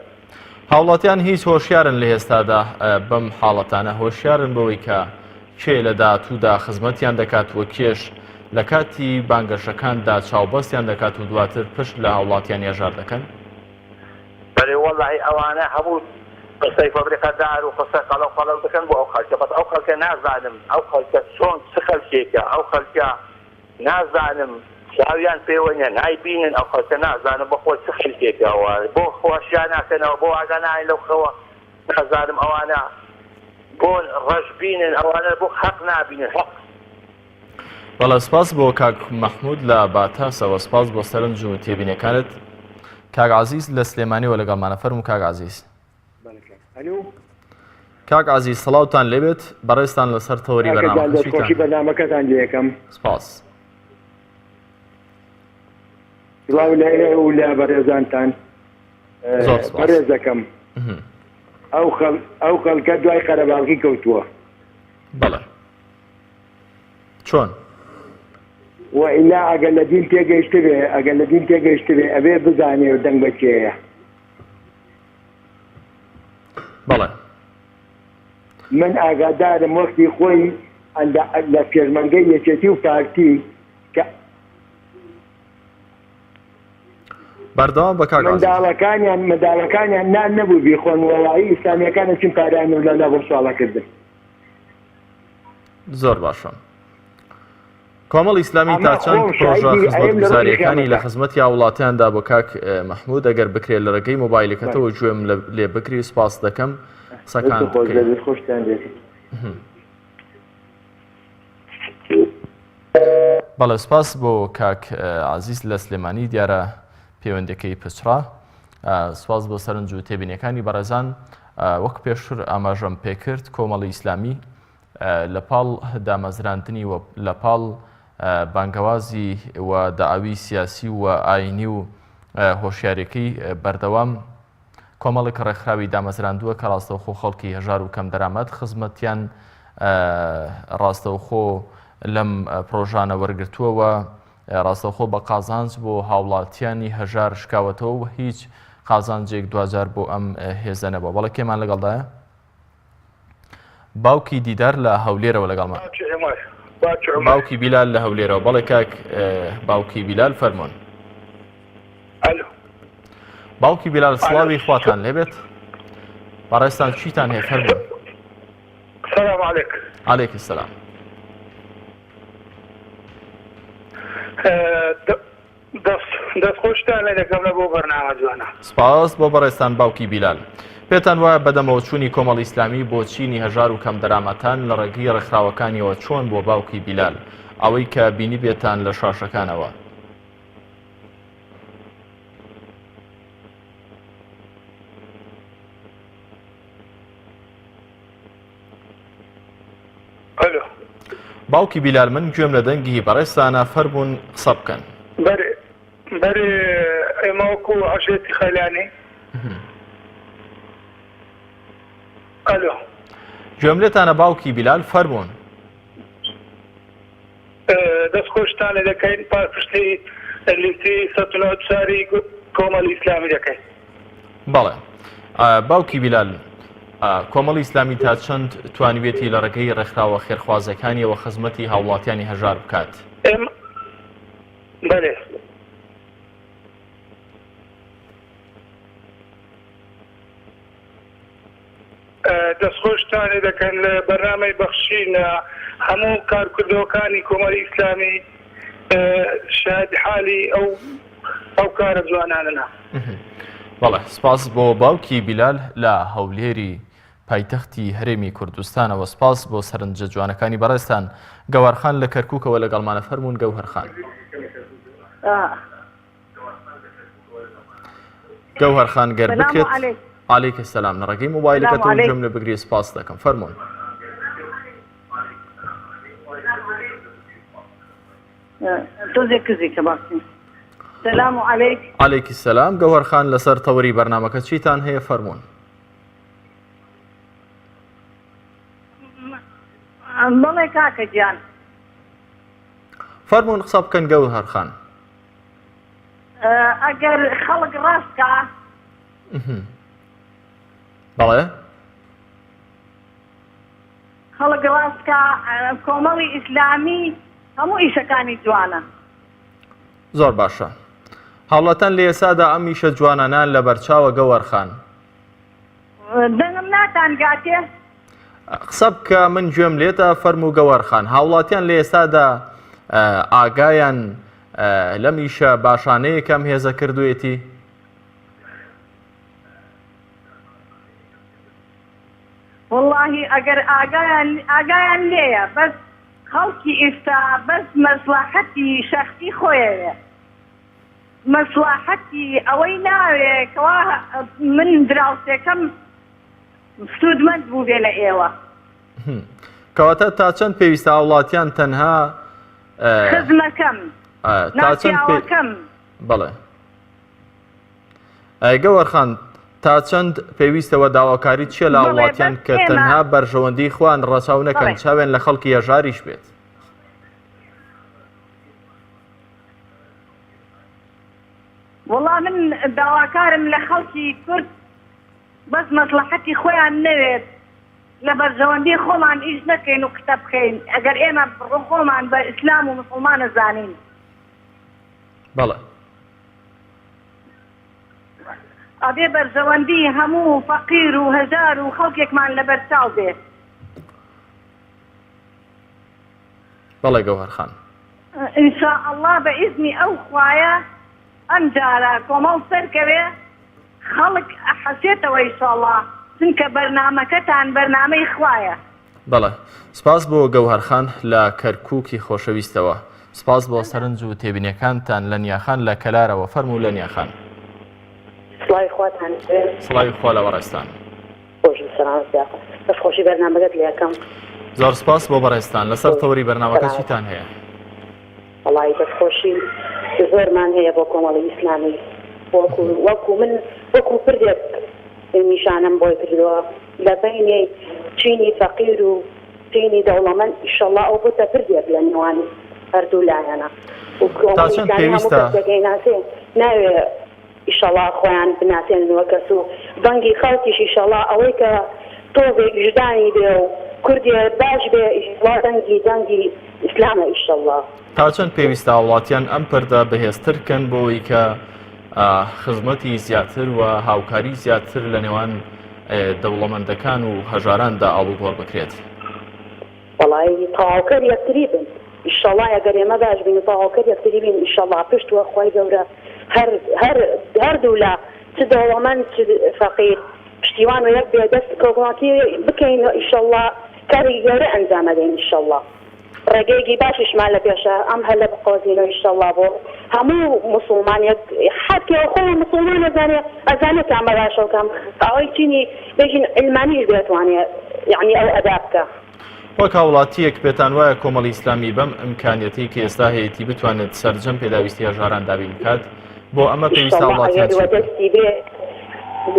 هاوڵاتیان هیچ هۆشیارن لە ئێستادا بەم حاڵەتانە هۆشیارن بەوەی کە کێ لە داهاتوودا خزمەتیان دەکات وە کێش لە کاتی بانگەشەکاندا چاوبەستیان دەکات و دواتر پشت لە هاوڵاتیان هێژار دەکەن؟ بەڵێ وەڵڵاهی ئەوانە هەموو قسەی فەبریقەدار و قسە قەڵەو دەکەن بۆ ئەو خەڵکە بەس ئەو خەڵکە نازانم ئەو خەڵکە چۆن چ خەڵکێکە ئەو خەڵکە نازانم چاویان پێوە نیە نایبینن ئەو خەڵکە نازانم بەخۆی چ خەڵکێکەوە بۆ خۆشیان ناکەنەوە بۆ ئاگانای لەو خەوە نازانم ئەوانە بۆ ڕەش بینن ئەوانە بۆ حەق نابینن حەق. بەڵێ سپاس بۆ کاک مەحموود لە باتاسەوە سپاس بۆ سەرنج و تێبینیەکانت. کاک عەزیز لە سلێمانیەوە لەگەڵمانە فەرموو کاک عەزیز. کاک عەزیز سەڵاوتان لێبێت بەڕێستان لەسەر تەوەری بەنامەکەتان لێکەم. سپاس. سڵاو لە ئێوە و لە بەڕێزانتان بەڕێز دەکەم. ئەو خەڵکە دوای قەرەباڵغی کەوتووە. بەڵێ چۆن؟ وئیلا ئەگەر لە دین تێگەیشت بێ ئەگەر لە دین تێگەیشت بێ ئەبێ بزانێ و دەنگ بەکێیە. بەڵێ من ئاگادارم وەختی خۆی لە پێشمەرگەی یەکێتی و پارتی کە بەردەوام بە کاک عەزیز منداڵەکانیان نان نەبوو بیخۆن وەڵاهی ئیسلامیەکانە چین پاران و لەلا بۆ سوالەکردن. زۆر باشە. کۆمەڵ ئیسلامی تا چەند پرۆژە خزمەتگوزاریەکانی لە خزمەتی هاوڵاتیاندا بۆ کاک مەحموود ئەگەر بکرێت لە ڕێگەی مۆبایلەکەتەوە گوێم لێ بکری سپاس دەکەم سەکان بەڵێ سپاس بۆ کاک عەزیز لە سلێمانی دیارە پەیوەندەکەی پچڕا. سپاس بۆ سەرنج و تێبینیەکانی بەڕێزان. وەک پێشتر ئاماژەم پێکرد کۆمەڵی ئیسلامی لە پاڵ دامەزراندنی و لە پاڵ بانگەوازی و داعاوی سیاسی و ئاینی و هۆشیارەکەی بەردەوام کۆمەڵێک ڕێکخراوی دامەزراندووە کە ڕاستەوخۆ خەڵکی هەژار و کەم دەرامەت خزمەتیان ڕاستەوخۆ لەم پرۆژانە وەرگرتووەوە ڕاستەوخۆ بە قازانج بۆ هاوڵاتیانی هەژار شکاوەتەوە و هیچ قازانجێک دوجار بۆ ئەم هێزە نەبووە. بەڵێ کێمان لەگەڵدایە؟ باوکی دیدار لە هەولێرەوە لەگەڵمان. باوکی بیلال لە هەولێرەوە. بەڵێ کاک باوکی بیلال فەرمۆن. باوکی بیلال سڵاوی خواتان لێبێت. بەڕێستان چیتان هەیە فەرمۆن. سلام علیکم. عەلەیکم سەلام. دەستخۆشتان لێ دەکەم لە بۆ بەرنامە جوانە. سپاس بۆ بەڕێستان باوکی بیلال. پێتان وایە بەدەمەوە چوونی کۆمەڵی ئیسلامی بۆ چینی هەژار و کەم دەرامەتان لە ڕێگەی ڕێکخراوەکانیەوە چۆن بۆ باوکی بیلال ئەوەی کە بینی بێتان لە شاشەکانەوە؟ باوکی بیلال من گوێم لە دەنگی بەڕێستانە فەرموون قسە بکەن. بەرێ ئێمە وەکو عەشێتی خەیلانی ئەلۆ گوێم لێتانە باوکی بیلال فەرموون. دەستخۆشتان لێ دەکەین پاشپشتی لیستی ١٩ کۆمەڵی ئیسلامی دەکەین. بەڵێ باوکی بیلال کۆمەڵی ئیسلامی تا چەند توانیوێتی لە ڕێگەی ڕێکخراوە خێرخوازەکانیەوە خزمەتی هاوڵاتیانی هەژار بکات؟ بەڵێ دەستخۆشتان لێ دەکەن لە بەرنامەی بەخشینە هەموو کارکردەوەکانی کۆمەڵی ئیسلامی شاهد حالی ئەو کارە جوانانە. بەڵێ سپاس بۆ باوکی بیلال لە هەولێری پایتەختی هەرێمی کوردستانەوە. سپاس بۆ سەرنجە جوانەکانی بەڕێستان. گەوهەرخان لە کەرکووکەوە لەگەڵمانە. فەرموون گەوهەرخان. گەوهەرخان گەر بکرێت. عەلەیکە سەلام. نەڕەگەی مۆبایلەکەتەوە گوێم لێ بگری. سپاس دەکەم. فەرموون. تۆزێک کزیکە باسی. سلام علیک. عەلەیکی سەلام. گەوهەرخان لەسەر تەوەری بەرنامەکە چیتان هەیە؟ فەرموون. بەڵێ کاکە گیان. فەرموون قسە بکەن گەوهەرخان. ئەگەر خەڵک ڕاستکە بەڵێ خەڵک ڕاستکە کۆمەڵی ئیسلامی هەموو ئیشەکانی جوانە. زۆر باشە. هەوڵەتەن لە ئێسادا ئەم ئیشە جوانانان لە بەرچاوە گەوهەرخان. دەنگم ناتانگاتێ؟ قسە بکە من گوێم لێتە. فەرموو گەوهەرخان. هاوڵاتیان لە ئێستادا ئاگایان لەم ئیشە باشانەیە کەم هێزە کردوێتی؟ واللهی ئەگەر ئاگایان لێیە بەس خەڵکی ئێستا بەس مەسلحەتی شەخسی خۆیەوێ، مەسلحەتی ئەوەی ناوێ کەوا من دراوسێکەم سوودمەند بوو بێ لە ئێوە. کەواتە تا چەند پێویستە هاوڵاتیان تەنها خزمەکەم ناسیاوەکەم؟ بەڵێ گەوهەرخان تا چەند پێویستەوە داواکاری چیە لە هاوڵاتیان کە تەنها بەرژەوەندی خۆیان ڕەچاو نەکەن چاوێن لە خەڵکی هێژاریش بێت؟ وەڵا من داواکارم لە خەڵکی کورد بەس مەسلحەتی خۆیان نەوێت لە بەرژەوەندی خۆمان ئیش نەکەین و قسە بکەین. ئەگەر ئێمە خۆمان بە ئیسلام و موسڵمان نەزانین. بەڵێ ئەبێ بەرژەوەندی هەموو فەقیر و هەژار و خەڵکێکمان لە بەرچاو بێ. بەڵێ گەوهەرخان. ئینشاءالله بە ئیزنی ئەو خوایە ئەم جارە کۆمەڵ سەرکەوێ خەڵک ئەحەسێتەوە ئینشاءالله، چونکە بەرنامەکەتان بەرنامەی خوایە. بەڵێ سپاس بۆ گەوهەرخان لە کەرکووکی خۆشەویستەوە. سپاس بۆ سەرنج و تێبینیەکانتان لە نیاخان لە کەلارەوە. فەرموو لە نیاخان. سڵاوی خواتان سڵاوی خوا لە بەڕێستان. دەستخۆشی بەرنامەکەت لێ یەکەم. زۆر سپاس بۆ بەڕێستان. لەسەر تەوەری بەرنامەکە چیتان هەیە؟ وەڵی دەستخۆشی زۆرمان هەیە بۆ کۆمەڵی ئیسلامی، وەکو من وەکو پردێک نیشانم بۆی کردەوە لە بینی چینی فەقیر و چینی دەوڵەمەند. ئیشەڵڵا ئەو بۆتە پردێک لە نێوان هەردوو لایەنە و کۆمەڵی ناسێ ناوێ ئیشەڵڵا خۆیان بناسێنەوە کەس و بەنگی خەڵکیش ئیشەڵڵا ئەوەی کە تۆزێک ژدانی بێ و کوردی باش بێ ئیشەڵڵا دەنگی ئیسلامە ئیشەڵڵا. تا چەند پێویستە هاوڵاتیان ئەم پەردە بەهێزترکەن بۆەوەی کە خزمەتی زیاتر و هاوکاری زیاتر لە نێوان دەوڵەمەندەکان و هەژاراندا ئاڵوگۆڕ بکرێت؟ وەڵی تەواوکەر یەکتری بن ئیشەڵڵا ئەگەر ئێمە باش بین و تەواوکەر یەکتری بین ئیشەڵڵا پشتوە خۆی گەورە هەردوو لە چ دەوڵەمەند چ فەقیر پشتیوان و یەک بێ دەست کۆمەڵکی بکەین ئیشەڵڵا کاری گەورە ئەنجامەدەین ئیشەڵڵا. ڕێگەیەکی باشیشمان لە پێشە ئەم هەر لە بقۆزینەوە ئیشەڵڵا بۆ هەموو موسڵمان حەکێ خۆ موسڵمان ئەزانێت کام بەباشە و کام ئەوەی چینی بێژین علمانیش بێتوانێت یعنی ئەو ئەدا بکە. وەک هاوڵاتیەک پێتان وایە کۆمەڵی ئیسلامی بەم ئیمکانیەتی کە ئێستا هەیەی بتوانێت سەرجەم پێداویستی هەژاران دابین بکات بۆ ئەمە پێویستە هاوڵاتیان دەستی بێ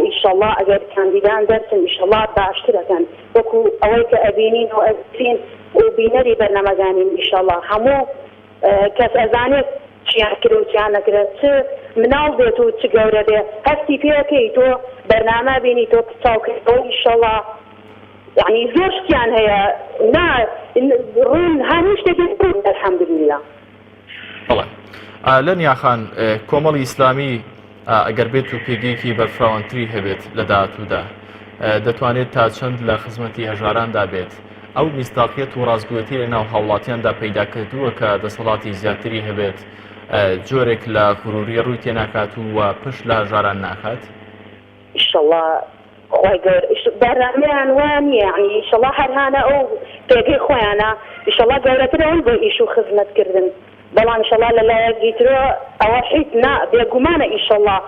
ئیشەڵڵا ئەگەر کاندیدان دەرسن ئیشەڵڵا باشترەکەن وەکو ئەوەی کە ئەبینین و ئەزین و بینەری بەرنامەکانین ئیشەڵڵا هەموو کەس ئەزانێت چیان کرد و چیان نەکرێت چ مناڵ بێت و چ گەورە بێ هەستی پێەکەی تۆ بەرنامە بینی تۆ چاوکردەوە ئیشەڵڵا یعنی زۆر شتیان هەیە ڕوون هەموو شتێکی ئەلحەمدوللیلا. بەڵێ لە نیاخان کۆمەڵی ئیسلامی ئەگەر بێت و پێگەیەکی بەرفراوانتری هەبێت لە داهاتوودا دەتوانێت تا چەند لە خزمەتی هەژاراندا بێت ئەو میستاقیەت و ڕازگوێتی لە ناو هاوڵاتیاندا پەیدا کردووە کە دەسەڵاتی زیاتری هەبێت جۆرێک لە غروری ڕووی تێناکات و پشت لە هەژاران ناکات؟ ئینشەڵڵا خۆی گەور بەرنامەیان وانە یعنی ئینشەڵڵا هەرهانە ئەو پێگەی خۆیانە ئینشەڵڵا گەورەترەوەن بۆ ئیش و خزمەتکردن بەڵام ئینشەڵڵا لەلایەکی ترەوە ئەوە حیت بێگومانە ئینشەڵڵا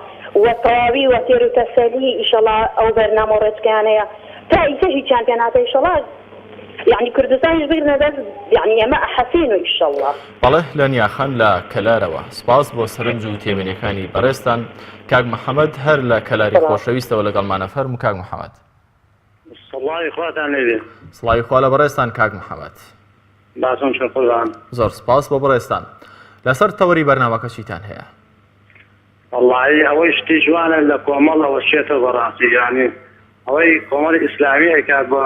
وەتەواوی و تێر و تەسەلی ئینشەڵڵا ئەو بەرنامە ڕێچکانەیە تا ئیسەژی چامپیۆناتە ئینشەڵڵا يعني كردستان يجبرنا بس يعني ما أحسينه إن شاء الله. بله لانیا خان لا کلارەوە سپاس بۆ سەرنج و تێبینیەکانی بەڕێستان کاک محەممەد هەر لە کەلاری خۆشەویستەوە لەگەڵمانە فەرموو کاک محەممەد. سڵاوی خواتان لێبێ. سڵاوی خوا لە بەڕێستان کاک محەممەد. باسم چۆن قوربان. زۆر سپاس بۆ بەڕێستان. لەسەر تەوەری بەرنامەکە چیتان هەیە؟ والله ئەوەی شتی جوانە لە کۆمەڵەوە چێتە بەڕاستی یعنی ئەوەی کۆمەڵی ئیسلامی ئەکات بە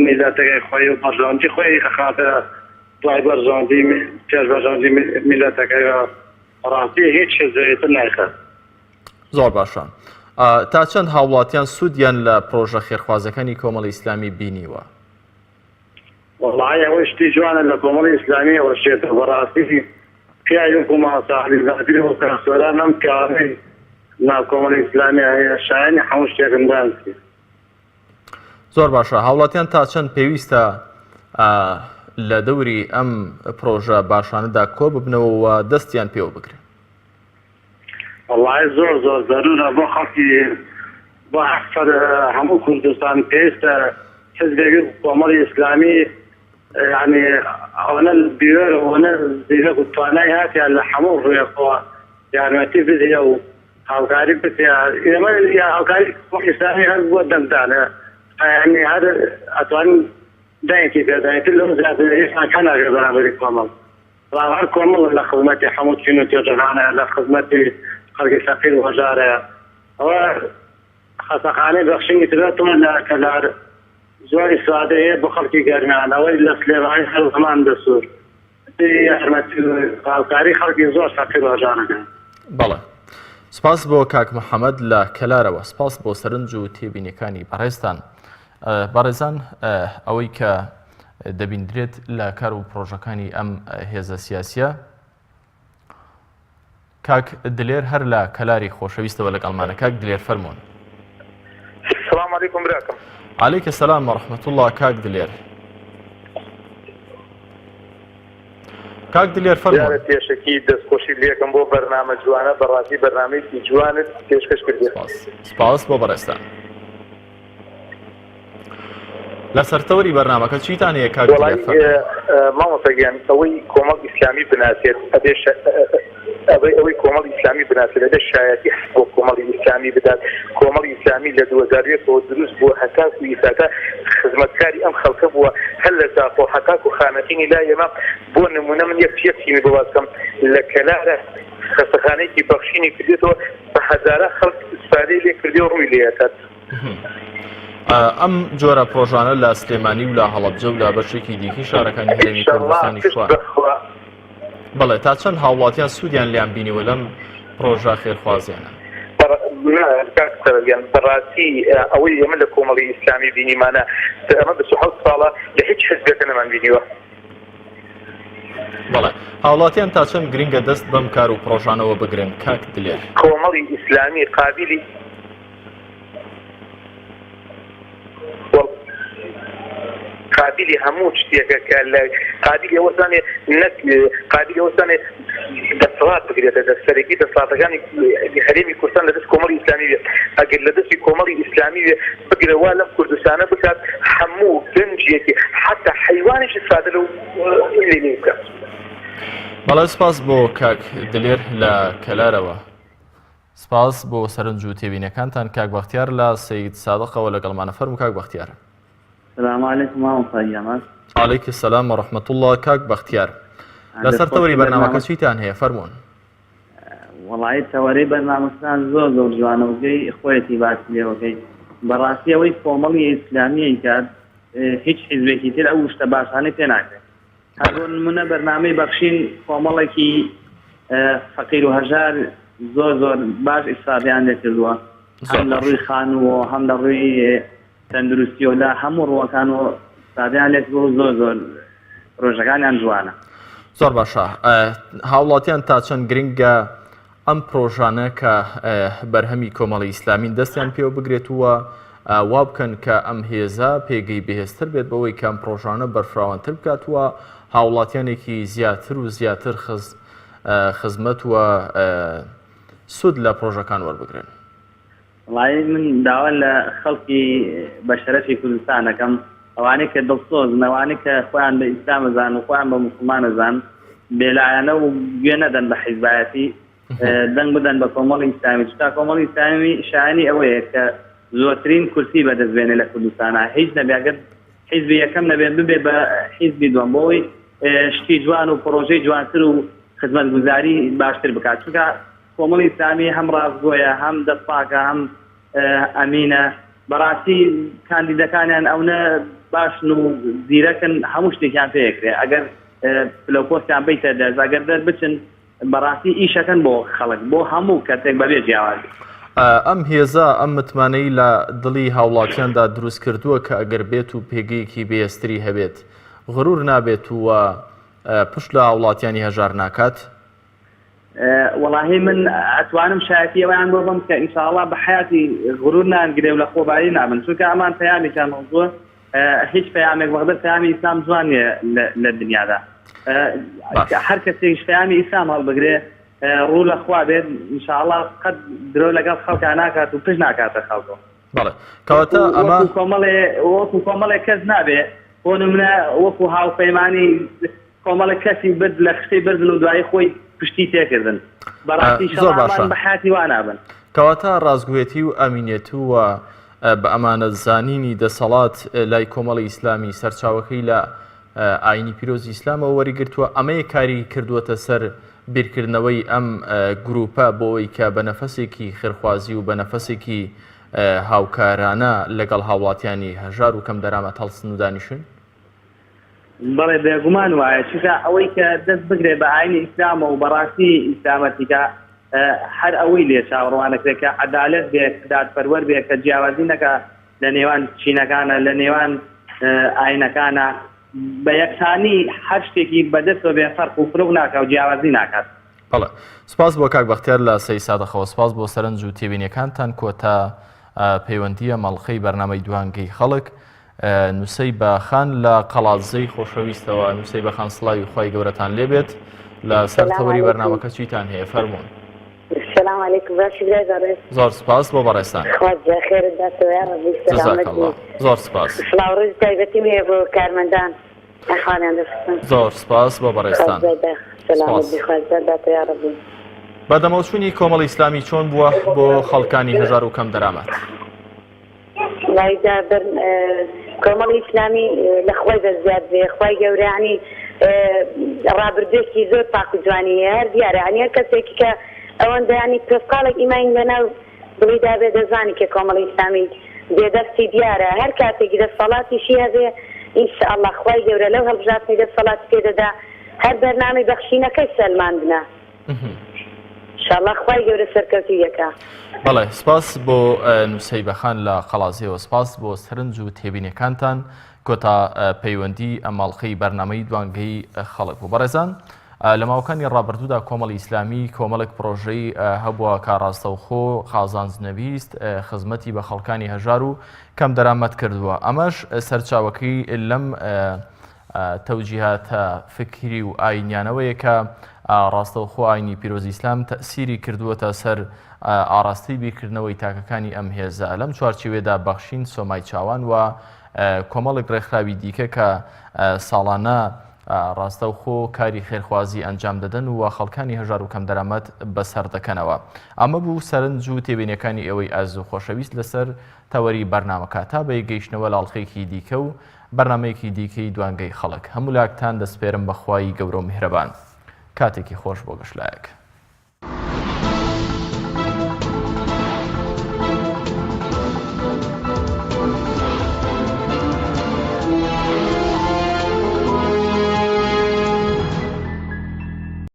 میلەتەکەی خۆی و بەرژەوەندی خۆی ئەخاتە دوای بەرژەوەندی پێش بەرژەوەندی میلەتەکەیەوە ڕاستی هیچ شێزەوێتر نایخات. زۆر باشە. تا چەند هاوڵاتیان سوودیان لە پرۆژە خێرخوازەکانی کۆمەڵی ئیسلامی بینیوە؟ والله ئەوەی شتی جوانە لە کۆمەڵی ئیسلامی ئەوە شێتە بەڕاستی پیاوی حکومەت ساحلی زادی و کارسۆران ئەم کارەی ناو کۆمەڵی ئیسلامی هەیە شایانی هەموو شتێکم دانستی. زۆر باشە. هاوڵاتیان تا چەند پێویستە لە دەوری ئەم پرۆژە باشانەدا کۆ ببنەوە و دەستیان پێوە بگرن؟ والله زۆر زۆر زەرورە بۆ خەڵکی بۆ هەموو کوردستان پێویستە حزبێکی کۆمەڵی ئیسلامی یعنی ئەوەنە بیوێر ئەوەنە زیرەک و توانای هاتیان لە هەموو ڕوویەکەوە یارمەتی بدرێ و هاوکاری بکرێ. ئێمە هاوکاری کۆمەڵی ئیسلامی هەر بۆ دەمدانە يعني هذا أتوان دايتي كذا لهم زاد إيش كان أجر برابر كمال راه كمال لا خدمتي حمود شنو تجربنا لا خدمتي خلق سفير وزارة هو خاصة بخشين ثلاثة لا كلار زوال السعودية بخلقي قرنا وإلا سليمان هل زمان دستور في أحمد القاري خلقي زوال سفير وزارة. بله. سپاس بۆ کاک محەممەد لە کەلارەوە سپاس بۆ سەرنج و تێبینیەکانی بەڕێستان. بەڕێزان ئەوەی کە دەبیندرێت لە کار و پرۆژەکانی ئەم هێزە سیاسیە کاک دلێر هەر لە کەلاری خۆشەویستەوە لەگەڵمانە. کاک دلێر فەرموون. السلام عليكم براكم. عليك السلام ورحمة الله. كاك دلير کاک دلێر فەرموون. پێشەکی دەستخۆشی لێکم بۆ بەرنامە جوانە بەڕاستی بەرنامەیەکی جوانت پێشکەش کردێت. سپاس بۆ بەڕێستان. لە سەرتەوەری بەرنامەکە چیتان هەیە کاک دلێر فەرموون؟ مامۆستاگیان ئەوەی کۆمەڵ ئیسلامی بناسێت ئەوەی کۆمەڵ ئیسلامی بناسێت ئەدە شایەتی بۆ کۆمەڵی ئیسلامی بدات. کۆمەڵی ئیسلامی لە 2001ەوە دروست بووە هەتاکو ئیساکە خزمەتکاری ئەم خەڵکە بووە هەر لە زاخۆ هەتاکو خانەتینی لا ئێمە بۆ نمونە من یەکچیمی بەوازکەم لە کەلارە خەستەخانەیەکی بەخشینی کردێتەوە بە هەزارە خەڵک ئیسفادەی لێ کردی و ڕووی لێهاتات. ئەم جۆرە پرۆژانە لە سلێمانی و لە هەڵەبجە و لە بەشێکی دیکەی شارەکانی هەرێمی کوردستانی شوان. بەڵێ تا چەند هاوڵاتیان سوودیان لیان بینیوە لەم پرۆژە خێرخوازیانە؟ بەڕاستی ئەوەی ئێمە لە کۆمەڵی ئیسلامی بینیمانە ئەمە 27 ساڵە لە هیچ حزبێکە نەمان بینیوە. بەڵێ هاوڵاتیان تا چەند گرنگە دەست بەم کار و پرۆژانەوە بگرن کاک دلێر؟ کۆمەڵی ئیسلامی قابلی هەموو شتێکە کە لە قابلی ئەوەسانێ نەک قابلی ئەوەسانێ دەسەڵات بگرێتە دەستەرێکی دەسەڵاتەکانی هەرێمی کوردستان لە دەست کۆمەڵی ئیسلامی بێت. ئەگەر لە دەستی کۆمەڵی ئیسلامی بێ بگرەوە لەم کوردستانە بکات هەموو گەنجێکی حتا حیوانێکی سادە لەو لێ بکات. بەڵێ سپاس بۆ کاک دلێر لە کەلارەوە. سپاس بۆ سەرنج و تێبینیەکانتان. کاک بەختیار لە سەید سادقەوە لەگەڵمانە فەرموو. کاک بەختیار. السلام عليكم ورحمة الله. عليك السلام ورحمة الله. كاك بختيار لسر توري برنامج شيتان هي فرمون. والله توري برنامج كان زور جوانا وجي اخواتي بعد لي وجي براسية وي كومالي إسلامية كاد هيك حزب كتير أو اشتباس هني تناك. هذون من برنامج بخشين كومالي كي فقير وهجار زور باش إسرائيل عندك الوا هم لروي خان وهم لروي تەندروستی و لا هەموو ڕووەکان و سادیان لێت بۆ زۆر ڕۆژەکانیان جوانە. زۆر باشە. هاوڵاتیان تا چەند گرنگە ئەم پرۆژانە کە بەرهەمی کۆمەڵی ئیسلامین دەستیان پێوە بگرێتوە وا بکەن کە ئەم هێزە پێگەی بەهێزتر بێت بەوەی کە ئەم پرۆژانە بەرفراوانتر بکاتوە هاوڵاتیانێکی زیاتر و زیاتر خزمەت وە سود لە پرۆژەکان وەربگرن. وڵی من داوا لە خەڵکی بە شەرەفی کوردستان دەکەم ئەوانەی کە دڵسۆزن ئەوانەی کە خۆیان بە ئیسلام ئەزان و خۆیان بە موسڵمان ئەزان بێلایەنە و گوێ نەدەن بە حیزبایەتی دەنگ بدەن بە کۆمەڵی ئیسلامی چتا کۆمەڵی ئیسلامی شایانی ئەوەیە کە زۆرترین کورسی بەدەستبێنێ لە کوردستانە هیچ نەبێگەر حیزبی یەکەم نەبێت ببێ بە حیزبی دووەم بۆەوەی شتی جوان و پرۆژەی جوانتر و خزمەتگوزاری باشتر بکات چونکە کۆمەڵی ئیسلامی هەم ڕاستگۆیە هەم دەستپاکە هەم ئەمینە بەڕاستی کاندیدەکانیان ئەوە باشن و زیرەکن هەموو شتێکیان پێکرێ ئەگەر پلەپۆستیان بیتە دەست ئەگەر دەربچن بەڕاستی ئیشەکەن بۆ خەڵک بۆ هەموو کەسێک بەبێ جیاوازی. ئەم هێزە ئەم متمانەی لە دڵی هاوڵاتیاندا دروست کردووە کە ئەگەر بێت و پێگەیەکی بێستری هەبێت غرور نابێت وە پشت لە هاوڵاتیانی هەژار ناکات. وەڵاهی من ئەتوانم شایەتی ئەویان بۆ بم کە ئینشاءڵڵا بە حیاتی غرور نانگرێ و لە خۆبایی نابن چونکە ئەمان پەیامێکیان مەوزووە هیچ پەیامێک بەغدەر پەیامی ئیسلام جوان نیە لە دنیادا هەر کەسێکیش پەیامی ئیسلام هەڵبگرێ ڕوو لە خوا بێت ئینشاءڵڵا قەت درۆ لەگەڵ خەڵکان ناکات و پشت ناکاتە خەڵکەوە. بەڵێ کەواتە ئەمە وەکو کۆمەڵێک کەس نابێ بۆ نمونە وەکو هاوپەیمانی کۆمەڵێک کەسی برد لە خشتەی بردن و دوایی خۆی پشتی تێکردن بەڕاستی شەڵامان بە حیاتی وا نابن. کەواتە ڕازگوێتی و ئەمینێت وە بە ئەمانە زانینی دەسەڵات لای کۆمەڵی ئیسلامی سەرچاوەکەی لە ئاینی پیرۆزی ئیسلامەوە وەریگرتووە ئەمەیە کاری کردووەتە سەر بیرکردنەوەی ئەم گروپە بۆەوەی کە بە نەفەسێکی خێرخوازی و بە نەفەسێکی هاوکارانە لەگەڵ هاوڵاتیانی هەژار و کەم دەرامەت هەڵسن و دانیشن. بەڵێ بێگومان وایە چونکە ئەوەی کە دەست بگرێ بە ئاینی ئیسلامە و بەڕاستی ئیسلامەتیکە هەر ئەوەی لێ چاوەڕوانەکرێت کە عەدالەت بێت دادپەروەر بێت کە جیاوازی نەکە لە نێوان چینەکانە لە نێوان ئاینەکانە بە یەکسانی هەر شتێکی بەدەستەوە بێ فەرق و فرق ناکات و جیاوازی ناکات. بەڵێ سوپاس بۆ کاک بەختیار لە سەی سادەخەوە سوپاس بۆ سەرنج و تێبینیەکانتان کۆتا پەیوەندیە مەڵخەی بەرنامەی دوانگەی خەڵک نووسەی بەخان لە قەڵاتزەی خۆشەویستەوە نووسەی بەخان سڵاوی خۆی گەورەتان لێبێت لە سەر تەوەری بەرنامەکە چیتان هەیە فەرموون. السلام عليكم باشی برای زۆر سپاس بۆ بەڕێستان خواجە خێرت داتەوە یا ڕەبی سەلامەتی زۆر سپاس سڵاو ڕۆژ تایبەتی هەیە بۆ کارمەندان ئەخوانیان دەستن زۆر سپاس بۆ بەڕێستان سەلامەتی خواجە داتەوە یا ڕەبی. بەدەمەوچوونی کۆمەڵی ئیسلامی چۆن بووە بۆ خەڵکانی هەژار و کەم دەرامەت؟ لایدا کۆمەڵی ئیسلامی لە خۆی بەزیاد بێ خۆی گەورەیانی ڕابردوێکی زۆر پاک و جوانی هەیە هەر دیارە هەنی هەر کەسێکی کە ئەوەندە ینی پرۆفقاڵێک ئیمانی لەناو دڵیدا بێ دەزانی کە کۆمەڵی ئیسلامی بێدەستی دیارە هەر کاتێکی دەسەڵاتیشی هەبێ ئینشاءالله خۆی گەورە لەو هەڵبژاردنی دەسەڵاتی پێدەدا هەر بەرنامەی بەخشینەکەی سەلماندنە ئینشاءالله خۆی گەورە سەرکەوتی یەکە. بەڵێ سپاس بۆ نووسەی بەخان لە قەڵازیەوە سپاس بۆ سەرنج و تێبینیەکانتان کۆتا پەیوەندی ئەماڵقەی بەرنامەی دوانگەی خەڵک و بەڕێزان لە ماوەکانی ڕابردوودا کۆمەڵی ئیسلامی کۆمەڵێک پرۆژەی هەبووە کاڕاستەوخۆ خازانجنەویست خزمەتی بە خەڵکانی هەژار و کەم دەرامەت کردووە ئەمەش سەرچاوەکەی لەم تەوجیهاتە فکری و ئاینیانەوەیە کە ڕاستەوخۆ ئاینی پیرۆزی ئیسلام تەسیری کردووەتە سەر ئاراستی بیرکردنەوەی تاکەکانی ئەم هێزە لەم چوارچێوێدا بەخشین سۆمای چاوان و کۆمەڵێک ڕێکخراوی دیکە کە ساڵانە ڕاستەوخۆ کاری خێرخوازی ئەنجام دەدەن و خەڵکانی هەژار و کەم دەرامەت بەسەر دەکەنەوە. ئەمە بوو سەرنج و تێبینیەکانی ئەوەی ئازوو خۆشەویست لەسەر تەوەری بەرنامەکە تا بە گەیشتنەوە لاڵقەیەکی دیکە و بەرنامەیەکی دیکەی دوانگەی خەڵک هەموو لاکتان دەسپێرم بەخوای گەورە و میهرەبان. کاتێکی خۆش بۆ گەشتلایەک.